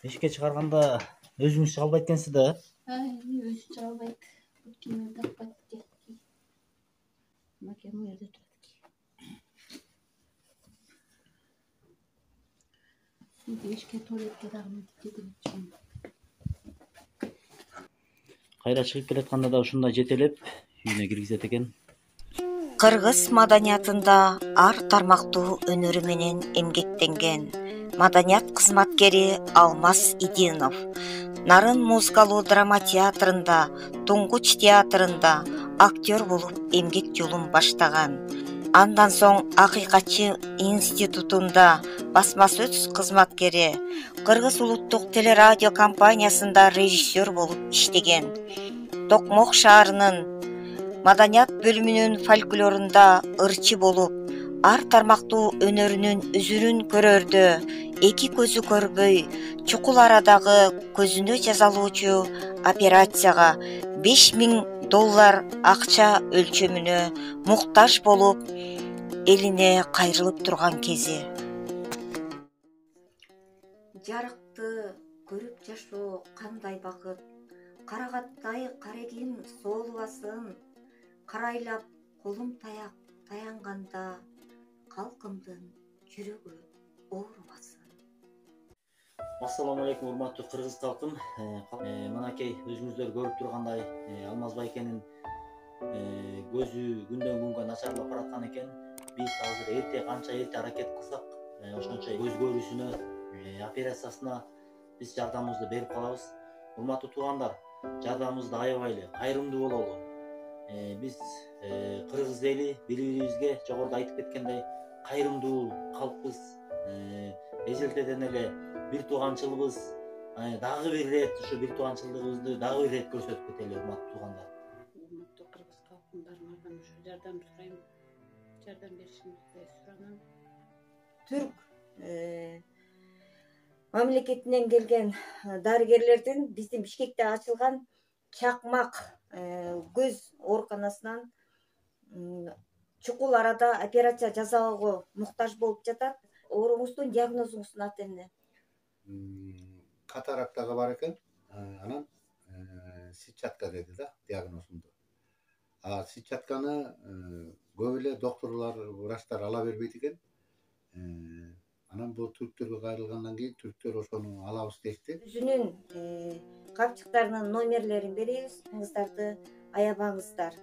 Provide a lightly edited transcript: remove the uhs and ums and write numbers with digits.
Ишке чыгарганда өзүңүз чыга албайт экенсиз да? Өзү чыга албайт. Кийимин таппайт ди. Макем у жерде турат экен. Ишке туалетке дагы мынтип жетелеп чыгам. Кайра чыгып келатканда да ушундай жетелеп үйүнө киргизет экен. Кыргыз маданиятында ар тармактуу өнөрү менен эмгектенген маданият кызматкери Алмаз Идинов Нарын музыкалуу драма театрында, Туңгуч театрында актер болуп эмгек жолун баштаган. Андан соң Акыйкатчы институтунда басма сөз кызматкери, Кыргыз улуттук телерадио компаниясында режиссер болуп иштеген. Токмок шаарынын маданият бөлүмүнүн фольклорунда ырчы болуп, ар тармактуу өнөрүнүн үзүрүн көрөрдө эки көзү көрбөй, чукул арадагы көзүнө жазалуучу операцияга $5000 акча өлчөмүнө муктаж болуп, элине кайрылып турган кези. Жарыкты көрүп жашоо кандай бакыт, карагаттай карегим соолубасын, карайлап колум таяк таянганда калкымдын жүрөгү оорубасын. Ассаламу алейкум, урматтуу кыргыз калкым. Мынакей өзүңүздөр көрүп тургандай, Алмаз байкенин көзү күндөн күнгө начарлап бараткан экен. Биз азыр канча эрте аракет кылсак, ошончо көз көрүүсүнө, операциясына биз жардамыбызды берип калабыз. Урматтуу туугандар, жардамыбызды аябайлы, кайрымдуу бололу. Биз кыргыз эли бири-бирибизге жогоруда айтып кеткендей кайрымдуу калкпыз. Эжелтеден эле бир тууганчылыгыбыз дагы бир ирет ушу бир тууганчылыгыбызды дагы бир ирет көрсөтүп кетели, урматтуу туугандар. Урматтуу кыргыз калкымдарынан ушу жардам сурайм. Жардам беришиңизди суранам. Түрк мамлекетинен келген дарыгерлердин биздин Бишкекте ачылган Чакмак көз ооруканасынан чукул арада операция жасоого муктаж болуп жатат. Ооруңуздун диагнозуңуздун аты эмне? Катарактага бар экен. Анан сетчатка деди да диагнозумду. Сетчатканы көп эле докторлор, врачтар ала бербейт экен. Анан бул түрктөргө кайрылгандан кийин түрктөр ошону алабыз дешти. Өзүнүн капчыктарынын номерлерин беребиз, кыздарды аябаңыздар.